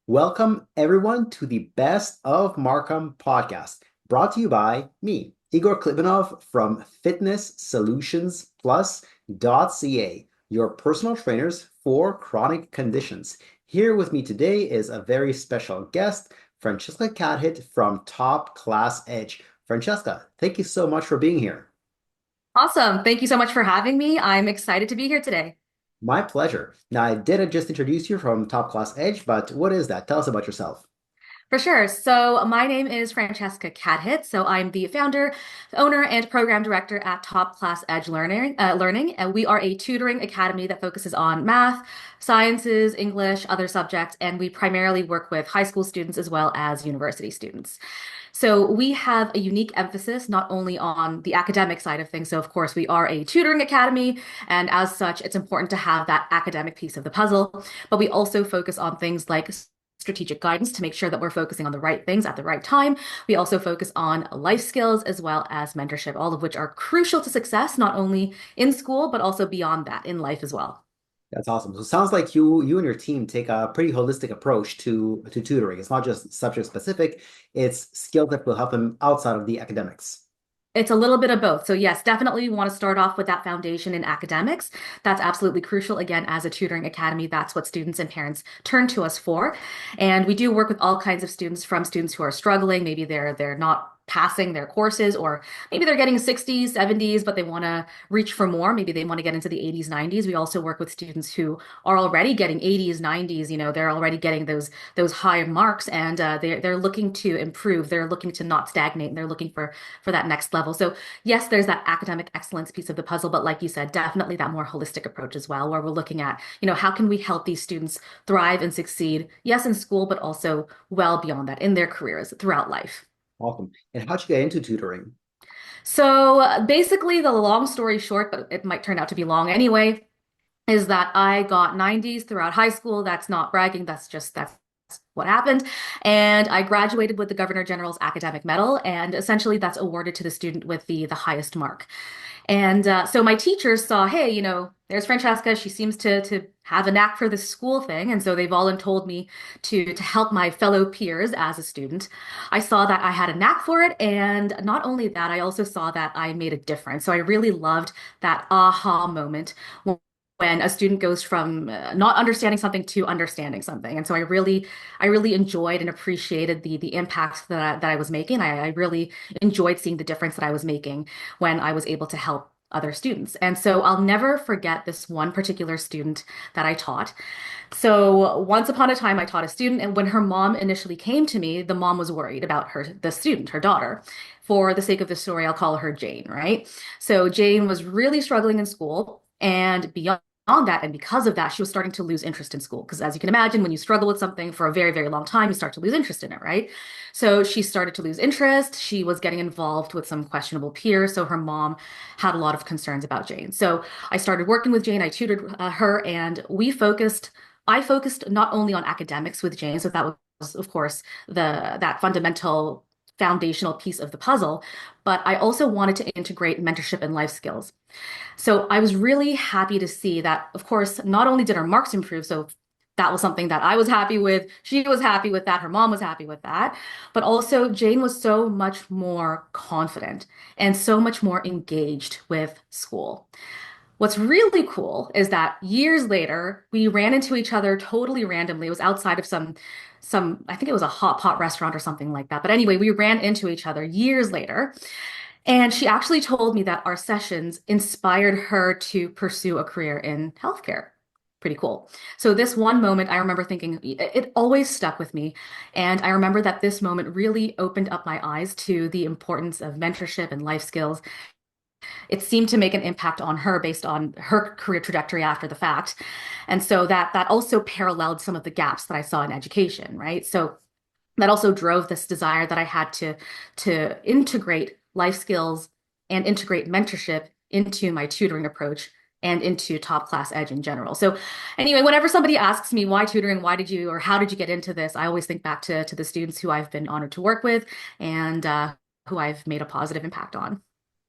Welcome, everyone, to the Best of Markham podcast, brought to you by me, Igor Klibanov from FitnessSolutionsPlus.ca, your personal trainers for chronic conditions. Here with me today is a very special guest, Francesca Cadhit from Top Class Edge. Francesca, thank you so much for being here. Awesome. Thank you so much for having me. I'm excited to be here today. My pleasure. Now, I did just introduce you from Top Class Edge, but what is that? Tell us about yourself. For sure. So my name is Francesca Cadhit. So I'm the founder, owner, and program director at Top Class Edge Learning. And we are a tutoring academy that focuses on math, sciences, English, other subjects, and we primarily work with high school students as well as university students. So we have a unique emphasis not only on the academic side of things. So of course we are a tutoring academy, and as such, it's important to have that academic piece of the puzzle. But we also focus on things like strategic guidance to make sure that we're focusing on the right things at the right time. We also focus on life skills as well as mentorship, all of which are crucial to success, not only in school, but also beyond that in life as well. That's awesome. So it sounds like you and your team take a pretty holistic approach to tutoring. It's not just subject specific, it's skills that will help them outside of the academics. It's a little bit of both. So yes, definitely we want to start off with that foundation in academics. That's absolutely crucial. Again, as a tutoring academy, that's what students and parents turn to us for. And we do work with all kinds of students, from students who are struggling, maybe they're not passing their courses, or maybe they're getting 60s, 70s, but they want to reach for more. Maybe they want to get into the 80s, 90s. We also work with students who are already getting 80s, 90s. They're already getting those high marks, and they're looking to improve. They're looking to not stagnate, and they're looking for that next level. So yes, there's that academic excellence piece of the puzzle, but like you said, definitely that more holistic approach as well, where we're looking at, how can we help these students thrive and succeed, yes, in school, but also well beyond that in their careers throughout life. Awesome. And how'd you get into tutoring? So basically, the long story short, but it might turn out to be long anyway, is that I got 90s throughout high school. That's not bragging. That's what happened. And I graduated with the Governor General's Academic Medal, and essentially that's awarded to the student with the highest mark. And so my teachers saw, hey, there's Francesca. She seems to have a knack for this school thing, and so they've all told me to help my fellow peers as a student. I saw that I had a knack for it, and not only that, I also saw that I made a difference. So I really loved that aha moment when a student goes from not understanding something to understanding something. And so I really enjoyed and appreciated the impact that I was making. I really enjoyed seeing the difference that I was making when I was able to help other students. And so I'll never forget this one particular student that I taught. So once upon a time, I taught a student, and when her mom initially came to me, the mom was worried about the student, her daughter. For the sake of the story, I'll call her Jane, right? So Jane was really struggling in school, and beyond that, and because of that, she was starting to lose interest in school. Because as you can imagine, when you struggle with something for a very, very long time, you start to lose interest in it, right? So she started to lose interest. She was getting involved with some questionable peers. So her mom had a lot of concerns about Jane. So I started working with Jane. I tutored her, and I focused not only on academics with Jane. So that was, of course, that fundamental foundational piece of the puzzle, but I also wanted to integrate mentorship and life skills. So I was really happy to see that, of course, not only did her marks improve, so that was something that I was happy with, she was happy with that, her mom was happy with that, but also Jane was so much more confident and so much more engaged with school. What's really cool is that years later, we ran into each other totally randomly. It was outside of I think it was a hot pot restaurant or something like that. But anyway, we ran into each other years later. And she actually told me that our sessions inspired her to pursue a career in healthcare. Pretty cool. So this one moment, I remember thinking, it always stuck with me. And I remember that this moment really opened up my eyes to the importance of mentorship and life skills. It seemed to make an impact on her based on her career trajectory after the fact. And so that also paralleled some of the gaps that I saw in education, right? So that also drove this desire that I had to integrate life skills and integrate mentorship into my tutoring approach and into Top Class Edge in general. So anyway, whenever somebody asks me why tutoring, or how did you get into this, I always think back to the students who I've been honored to work with, and who I've made a positive impact on.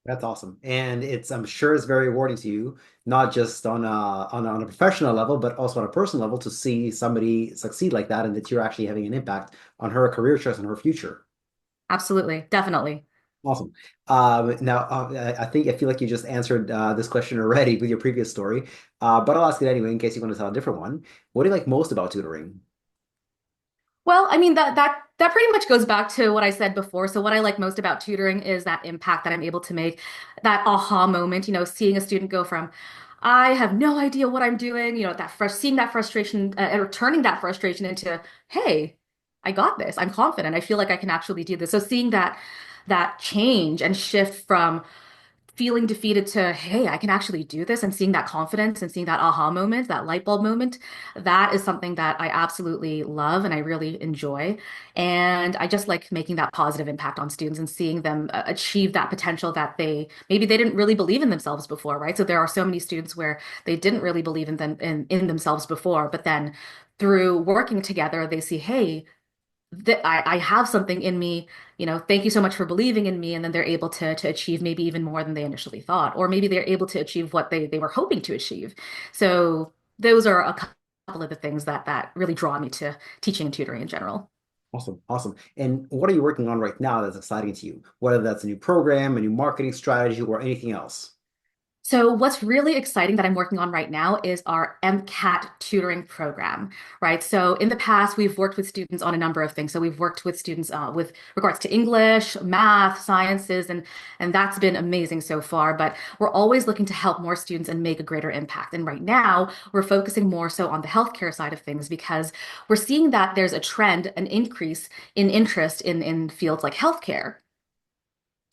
That's awesome. And I'm sure it's very rewarding to you, not just on a professional level, but also on a personal level to see somebody succeed like that and that you're actually having an impact on her career choice and her future. Absolutely, definitely. Awesome. Now, I feel like you just answered this question already with your previous story, but I'll ask it anyway in case you want to tell a different one. What do you like most about tutoring? Well, I mean that pretty much goes back to what I said before. So what I like most about tutoring is that impact that I'm able to make, that aha moment, seeing a student go from I have no idea what I'm doing, seeing that frustration and turning that frustration into, hey, I got this. I'm confident. I feel like I can actually do this. So seeing that change and shift from feeling defeated to, hey, I can actually do this, and seeing that confidence and seeing that aha moment, that light bulb moment, that is something that I absolutely love and I really enjoy. And I just like making that positive impact on students and seeing them achieve that potential that maybe they didn't really believe in themselves before, right? So there are so many students where they didn't really believe in themselves before, but then through working together, they see, hey, that I have something in me, thank you so much for believing in me. And then they're able to achieve maybe even more than they initially thought, or maybe they're able to achieve what they were hoping to achieve. So those are a couple of the things that really draw me to teaching and tutoring in general. Awesome, awesome. And what are you working on right now that's exciting to you? Whether that's a new program, a new marketing strategy, or anything else? So what's really exciting that I'm working on right now is our MCAT tutoring program, right? So in the past, we've worked with students on a number of things. So we've worked with students with regards to English, math, sciences, and that's been amazing so far. But we're always looking to help more students and make a greater impact. And right now, we're focusing more so on the healthcare side of things because we're seeing that there's a trend, an increase in interest in fields like healthcare.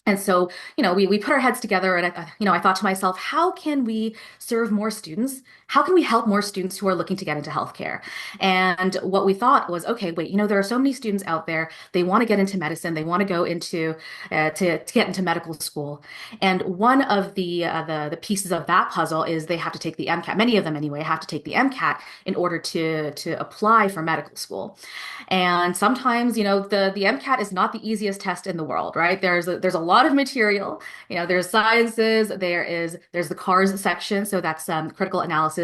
And so, we put our heads together and I thought to myself, how can we serve more students? How can we help more students who are looking to get into healthcare? And what we thought was, okay, wait, there are so many students out there. They want to get into medicine. They want to go into to get into medical school. And one of the pieces of that puzzle is they have to take the MCAT. Many of them anyway have to take the MCAT in order to apply for medical school. And sometimes, the MCAT is not the easiest test in the world, right? There's a lot of material. There's sciences, there's the CARS section, so that's critical analysis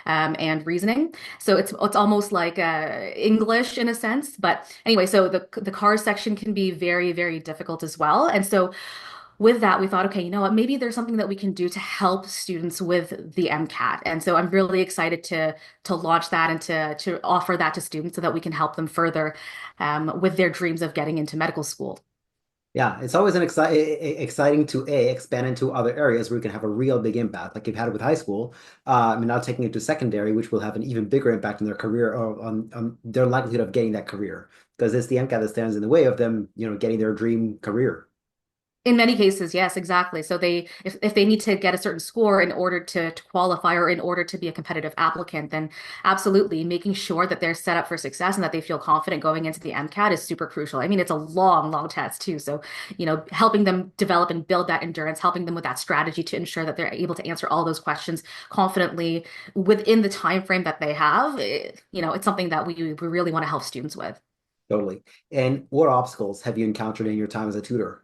and reasoning. So it's almost like English in a sense. But anyway, so the CARS section can be very, very difficult as well. And so with that, we thought, okay, you know what, maybe there's something that we can do to help students with the MCAT. And so I'm really excited to launch that and to offer that to students so that we can help them further with their dreams of getting into medical school. Yeah, it's always exciting to expand into other areas where you can have a real big impact, like you've had it with high school. And now taking it to secondary, which will have an even bigger impact on their career or on their likelihood of getting that career, because it's the MCAT that stands in the way of them, getting their dream career. In many cases, yes, exactly. So if they need to get a certain score in order to qualify or in order to be a competitive applicant, then absolutely making sure that they're set up for success and that they feel confident going into the MCAT is super crucial. I mean, it's a long, long test too. So, helping them develop and build that endurance, helping them with that strategy to ensure that they're able to answer all those questions confidently within the time frame that they have, it's something that we really want to help students with. Totally. And what obstacles have you encountered in your time as a tutor?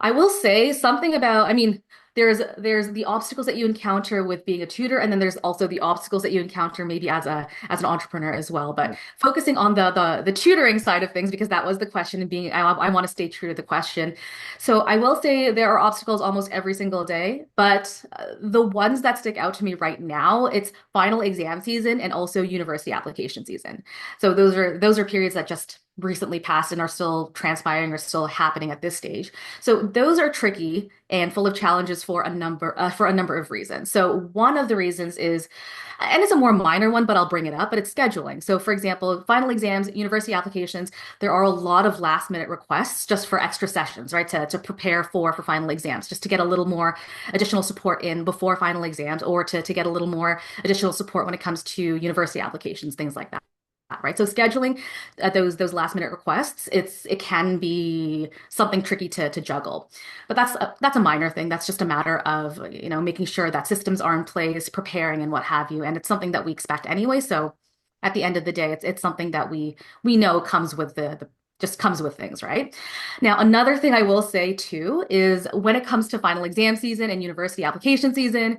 I will say something about, I mean, there's the obstacles that you encounter with being a tutor, and then there's also the obstacles that you encounter maybe as an entrepreneur as well. But focusing on the tutoring side of things, because that was the question, and I want to stay true to the question. So I will say there are obstacles almost every single day, but the ones that stick out to me right now, it's final exam season and also university application season. So those are periods that just recently passed and are still transpiring or still happening at this stage. So those are tricky and full of challenges for a number of reasons. So one of the reasons is, and it's a more minor one, but I'll bring it up, but it's scheduling. So for example, final exams, university applications, there are a lot of last minute requests just for extra sessions, right? To prepare for final exams, just to get a little more additional support in before final exams or to get a little more additional support when it comes to university applications, things like that. Right. So scheduling those last minute requests, it can be something tricky to juggle. But that's a minor thing. That's just a matter of, making sure that systems are in place, preparing and what have you. And it's something that we expect anyway. So at the end of the day, it's something that we know comes with just comes with things, right? Now, another thing I will say too is when it comes to final exam season and university application season,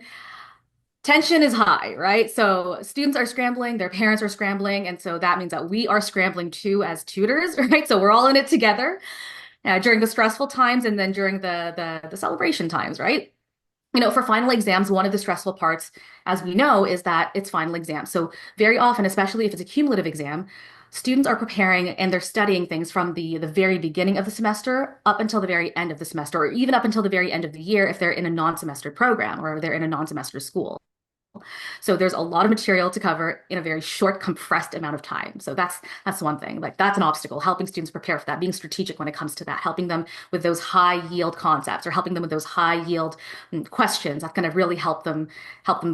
tension is high, right? So students are scrambling, their parents are scrambling, and so that means that we are scrambling too as tutors, right? So we're all in it together during the stressful times and then during the celebration times, right? For final exams, one of the stressful parts, as we know, is that it's final exam. So very often, especially if it's a cumulative exam, students are preparing and they're studying things from the very beginning of the semester up until the very end of the semester, or even up until the very end of the year if they're in a non-semester program or they're in a non-semester school. So there's a lot of material to cover in a very short, compressed amount of time. So that's one thing. Like that's an obstacle, helping students prepare for that, being strategic when it comes to that, helping them with those high yield concepts or helping them with those high yield questions. That's going to really help them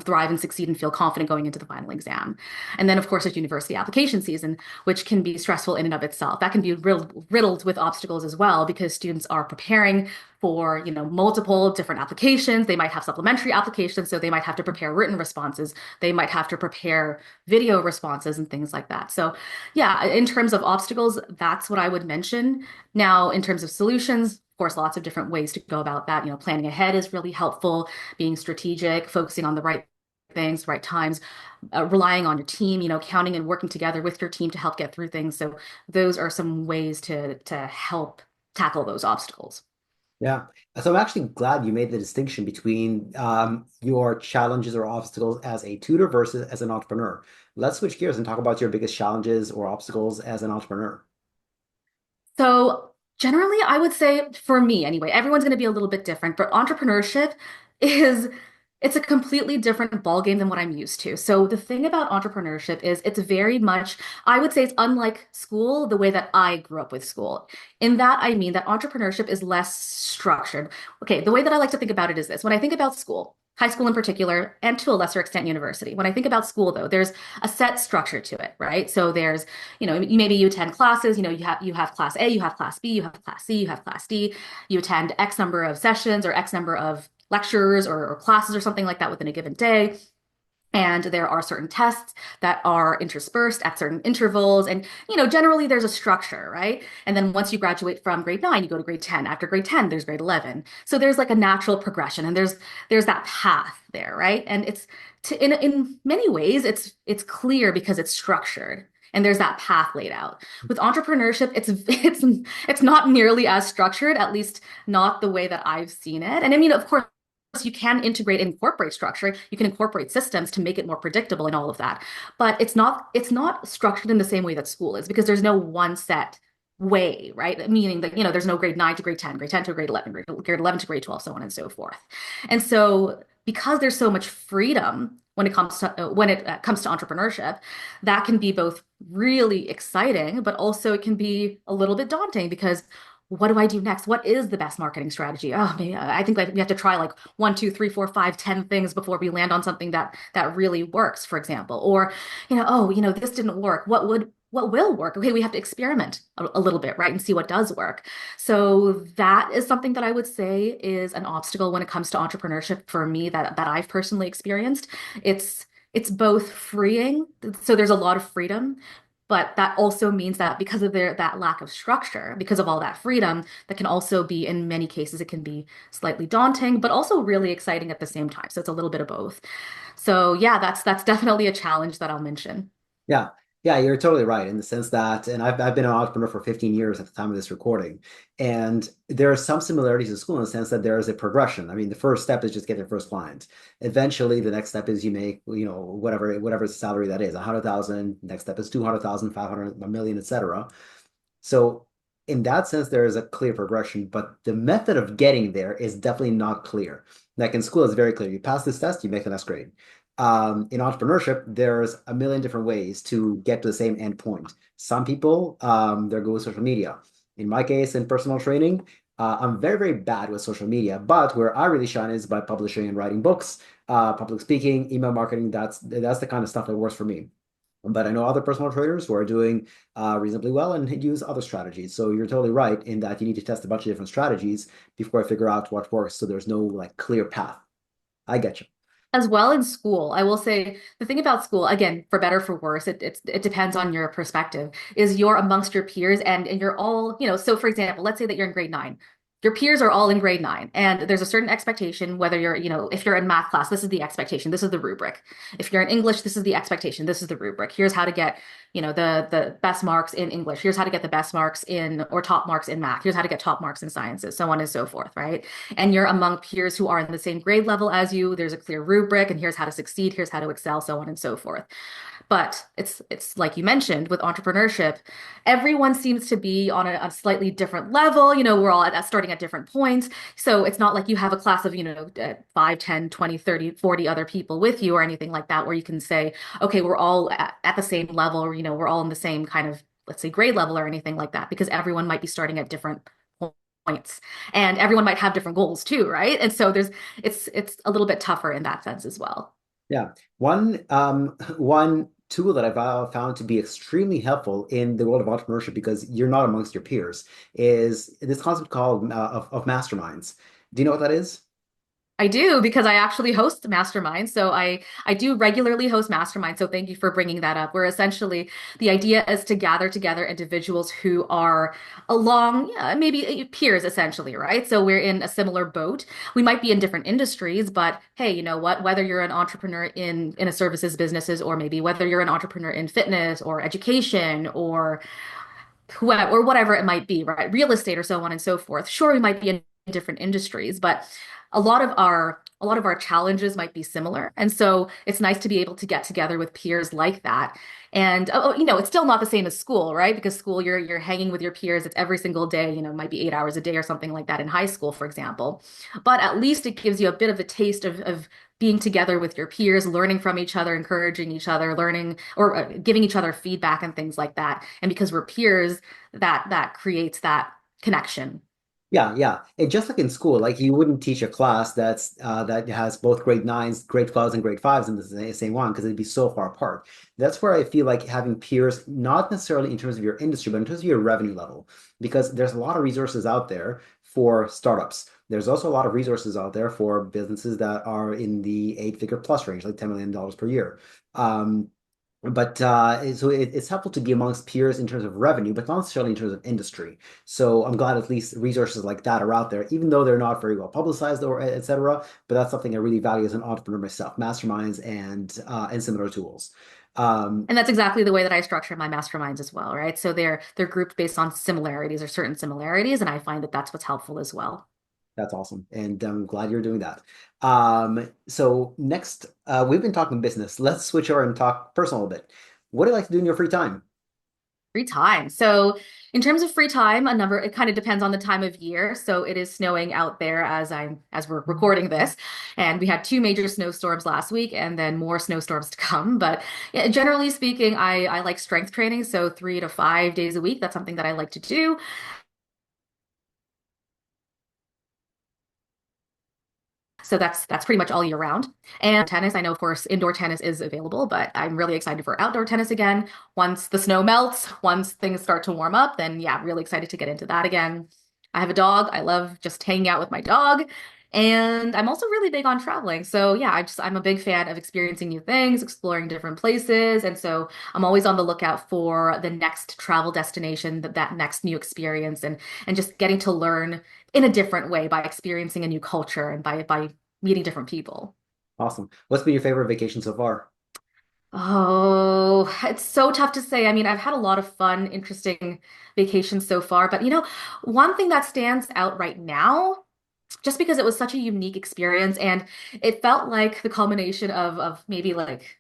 thrive and succeed and feel confident going into the final exam. And then of course, it's university application season, which can be stressful in and of itself. That can be riddled with obstacles as well because students are preparing for multiple different applications. They might have supplementary applications, so they might have to prepare written responses. They might have to prepare video responses and things like that. So yeah, in terms of obstacles, that's what I would mention. Now, in terms of solutions, of course, lots of different ways to go about that. Planning ahead is really helpful, being strategic, focusing on the right things, right times, relying on your team, counting and working together with your team to help get through things. So those are some ways to help tackle those obstacles. Yeah. So I'm actually glad you made the distinction between your challenges or obstacles as a tutor versus as an entrepreneur. Let's switch gears and talk about your biggest challenges or obstacles as an entrepreneur. So generally, I would say for me anyway, everyone's going to be a little bit different, but entrepreneurship is it's a completely different ballgame than what I'm used to. So the thing about entrepreneurship is it's very much, I would say it's unlike school, the way that I grew up with school. In that, I mean that entrepreneurship is less structured. Okay, the way that I like to think about it is this. When I think about school, high school in particular, and to a lesser extent, university. When I think about school, though, there's a set structure to it, right? So there's, maybe you attend classes, you have class A, you have class B, you have class C, you have class D, you attend X number of sessions or X number of lectures or classes or something like that within a given day. And there are certain tests that are interspersed at certain intervals. And, generally there's a structure, right? And then once you graduate from grade 9, you go to grade 10. After grade 10, there's grade 11. So there's like a natural progression and there's that path there, right? And in many ways, it's clear because it's structured. And there's that path laid out. With entrepreneurship, it's not nearly as structured, at least not the way that I've seen it. And I mean, of course, you can integrate and incorporate structure. You can incorporate systems to make it more predictable and all of that. But it's not structured in the same way that school is because there's no one set way, right? Meaning that, there's no grade 9 to grade 10, grade 10 to grade 11, grade 11 to grade 12, so on and so forth. And so because there's so much freedom when it comes to entrepreneurship, that can be both really exciting, but also it can be a little bit daunting because what do I do next? What is the best marketing strategy? Oh, maybe I think like we have to try like 1, 2, 3, 4, 5, 10 things before we land on something that really works, for example. Or, this didn't work. What will work? Okay, we have to experiment a little bit, right? And see what does work. So that is something that I would say is an obstacle when it comes to entrepreneurship for me that I've personally experienced. It's both freeing, so there's a lot of freedom, but that also means that because of that lack of structure, because of all that freedom, that can also be, in many cases, it can be slightly daunting, but also really exciting at the same time. So it's a little bit of both. So yeah, that's definitely a challenge that I'll mention. Yeah. Yeah, you're totally right in the sense that, and I've been an entrepreneur for 15 years at the time of this recording, and there are some similarities to school in the sense that there is a progression. I mean, the first step is just get your first client. Eventually, the next step is you make, whatever salary that is, 100,000. Next step is 200,000, 500, a million, etc. So in that sense, there is a clear progression, but the method of getting there is definitely not clear. Like in school, it's very clear. You pass this test, you make the next grade. In entrepreneurship, there's a million different ways to get to the same end point. Some people, they're good with social media. In my case, in personal training, I'm very, very bad with social media, but where I really shine is by publishing and writing books, public speaking, email marketing. That's the kind of stuff that works for me. But I know other personal traders who are doing reasonably well and use other strategies. So you're totally right in that you need to test a bunch of different strategies before I figure out what works. So there's no like clear path. I get you. As well in school, I will say the thing about school, again, for better for worse, it depends on your perspective, is you're amongst your peers and you're all, so for example, let's say that you're in grade nine. Your peers are all in grade nine, and there's a certain expectation, whether you're, if you're in math class, this is the expectation, this is the rubric. If you're in English, this is the expectation, this is the rubric. Here's how to get, the best marks in English. Here's how to get the best marks in or top marks in math. Here's how to get top marks in sciences, so on and so forth, right? And you're among peers who are in the same grade level as you. There's a clear rubric, and here's how to succeed, here's how to excel, so on and so forth. But it's like you mentioned with entrepreneurship, everyone seems to be on a slightly different level. We're all starting at different points. So it's not like you have a class of, 5, 10, 20, 30, 40 other people with you or anything like that, where you can say, okay, we're all at the same level, or, we're all in the same kind of, let's say, grade level or anything like that, because everyone might be starting at different points and everyone might have different goals too, right? And so it's a little bit tougher in that sense as well. Yeah. One tool that I've found to be extremely helpful in the world of entrepreneurship, because you're not amongst your peers, is this concept called of masterminds. Do you know what that is? I do because I actually host masterminds. So I do regularly host masterminds. So thank you for bringing that up. Where essentially the idea is to gather together individuals who are along, yeah, maybe peers essentially, right? So we're in a similar boat. We might be in different industries, but hey, you know what? Whether you're an entrepreneur in a services businesses, or maybe whether you're an entrepreneur in fitness or education or whoever or whatever it might be, right? Real estate or so on and so forth. Sure, we might be in different industries, but a lot of our challenges might be similar. And so it's nice to be able to get together with peers like that. And it's still not the same as school, right? Because school, you're hanging with your peers. It's every single day, might be 8 hours a day or something like that in high school, for example. But at least it gives you a bit of a taste of being together with your peers, learning from each other, encouraging each other, learning or giving each other feedback and things like that. And because we're peers, that creates that connection. Yeah, yeah. And just like in school, like you wouldn't teach a class that has both grade nines, grade 12s, and grade fives in the same one, because it'd be so far apart. That's where I feel like having peers, not necessarily in terms of your industry, but in terms of your revenue level, because there's a lot of resources out there for startups. There's also a lot of resources out there for businesses that are in the eight-figure plus range, like $10 million per year. But so it's helpful to be amongst peers in terms of revenue, but not necessarily in terms of industry. So I'm glad at least resources like that are out there, even though they're not very well publicized or et cetera. But that's something I really value as an entrepreneur myself, masterminds and similar tools. Um, And that's exactly the way that I structure my masterminds as well, right? So they're grouped based on similarities or certain similarities, and I find that that's what's helpful as well. that's awesome, and I'm glad you're doing that. So next, we've been talking business. Let's switch over and talk personal a bit. What do you like to do in your free time? Free time. So in terms of free time, it kind of depends on the time of year. So it is snowing out there as we're recording this. And we had two major snowstorms last week and then more snowstorms to come. But yeah, generally speaking, I like strength training. So 3 to 5 days a week. That's something that I like to do. So that's pretty much all year round. And tennis, I know, of course, indoor tennis is available, but I'm really excited for outdoor tennis again. Once the snow melts, once things start to warm up, then yeah, really excited to get into that again. I have a dog. I love just hanging out with my dog. And I'm also really big on traveling. So yeah, I'm a big fan of experiencing new things, exploring different places. And so I'm always on the lookout for the next travel destination, that next new experience and just getting to learn in a different way by experiencing a new culture and by meeting different people. Awesome. What's been your favorite vacation so far? Oh, it's so tough to say. I mean, I've had a lot of fun, interesting vacations so far, but one thing that stands out right now, just because it was such a unique experience and it felt like the culmination of maybe like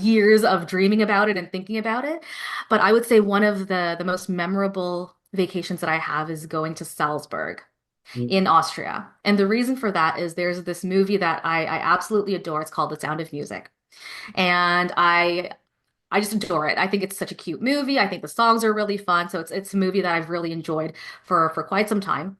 years of dreaming about it and thinking about it. But I would say one of the most memorable vacations that I have is going to Salzburg Mm. in Austria. And the reason for that is there's this movie that I absolutely adore. It's called The Sound of Music. And I just adore it. I think it's such a cute movie. I think the songs are really fun. So it's a movie that I've really enjoyed for quite some time.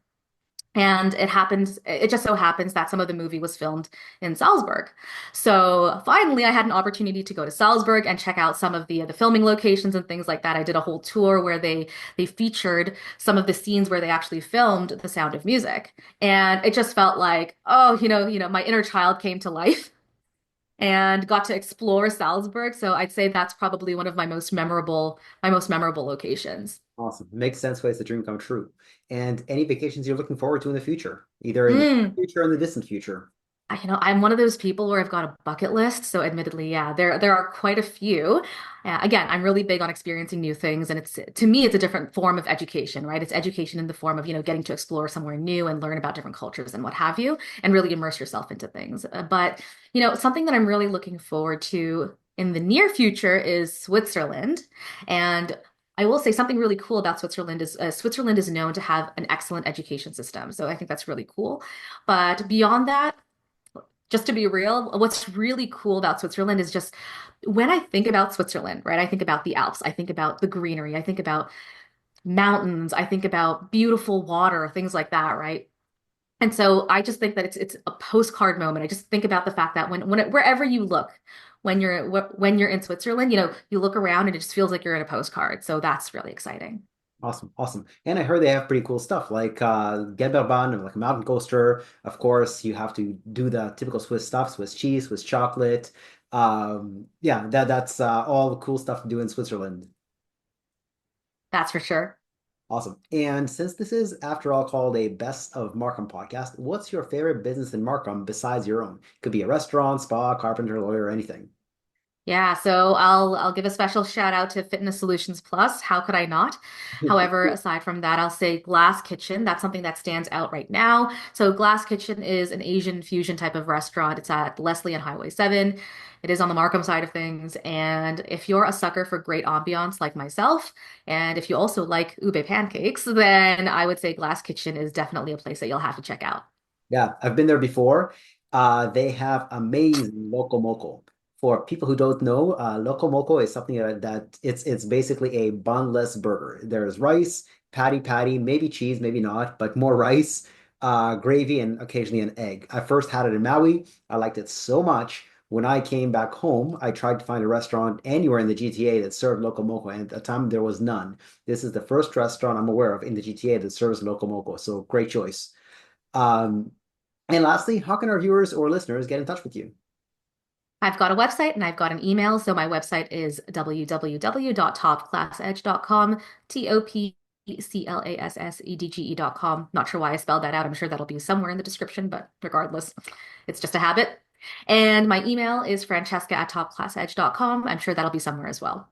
And it just so happens that some of the movie was filmed in Salzburg. So finally, I had an opportunity to go to Salzburg and check out some of the filming locations and things like that. I did a whole tour where they featured some of the scenes where they actually filmed The Sound of Music. And it just felt like, oh, my inner child came to life. and got to explore Salzburg. So I'd say that's probably one of my most memorable locations. Awesome. Makes sense why it's a dream come true. And any vacations you're looking forward to in the future, either in the Mm. future or in the distant future. I'm one of those people where I've got a bucket list. So admittedly, yeah, there are quite a few. Again, I'm really big on experiencing new things, and it's to me, it's a different form of education, right? It's education in the form of, getting to explore somewhere new and learn about different cultures and what have you, and really immerse yourself into things. But something that I'm really looking forward to in the near future is Switzerland. And I will say something really cool about Switzerland is Switzerland is known to have an excellent education system. So I think that's really cool. But beyond that, just to be real, what's really cool about Switzerland is just when I think about Switzerland, right? I think about the Alps, I think about the greenery, I think about mountains, I think about beautiful water, things like that, right? And so I just think that it's a postcard moment. I just think about the fact that wherever you look, when you're in Switzerland, you look around and it just feels like you're in a postcard. So that's really exciting. Awesome, awesome. And I heard they have pretty cool stuff like Gelberbahn, like a mountain coaster. Of course, you have to do the typical Swiss stuff, Swiss cheese, Swiss chocolate. Yeah, that's all the cool stuff to do in Switzerland. That's for sure. Awesome. And since this is, after all, called a Best of Markham podcast, what's your favorite business in Markham besides your own? Could be a restaurant, spa, carpenter, lawyer, anything. Yeah, so I'll give a special shout out to Fitness Solutions Plus. How could I not? However, aside from that, I'll say Glass Kitchen. That's something that stands out right now. So Glass Kitchen is an Asian fusion type of restaurant. It's at Leslie and Highway 7. It is on the Markham side of things. And if you're a sucker for great ambiance like myself, and if you also like ube pancakes, then I would say Glass Kitchen is definitely a place that you'll have to check out. Yeah, I've been there before. They have amazing loco moco. For people who don't know, loco moco is something that it's basically a bunless burger. There's rice, patty, maybe cheese, maybe not, but more rice, gravy, and occasionally an egg. I first had it in Maui. I liked it so much. When I came back home, I tried to find a restaurant anywhere in the GTA that served loco moco, and at the time there was none. This is the first restaurant I'm aware of in the GTA that serves loco moco, so great choice. Um, and lastly, how can our viewers or listeners get in touch with you? I've got a website and I've got an email. So my website is www.topclassedge.com, topclassedge.com. Not sure why I spelled that out. I'm sure that'll be somewhere in the description, but regardless, it's just a habit. And my email is francesca@topclassedge.com. I'm sure that'll be somewhere as well.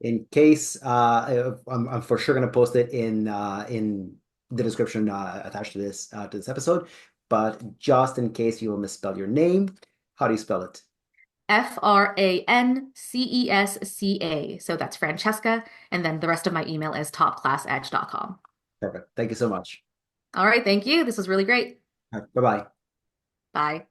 In case, I'm for sure going to post it in the description attached to this episode. But just in case you will misspell your name, how do you spell it? Francesca. So that's Francesca. And then the rest of my email is topclassedge.com. Perfect. Thank you so much. All right. Thank you. This was really great. Bye bye. Bye.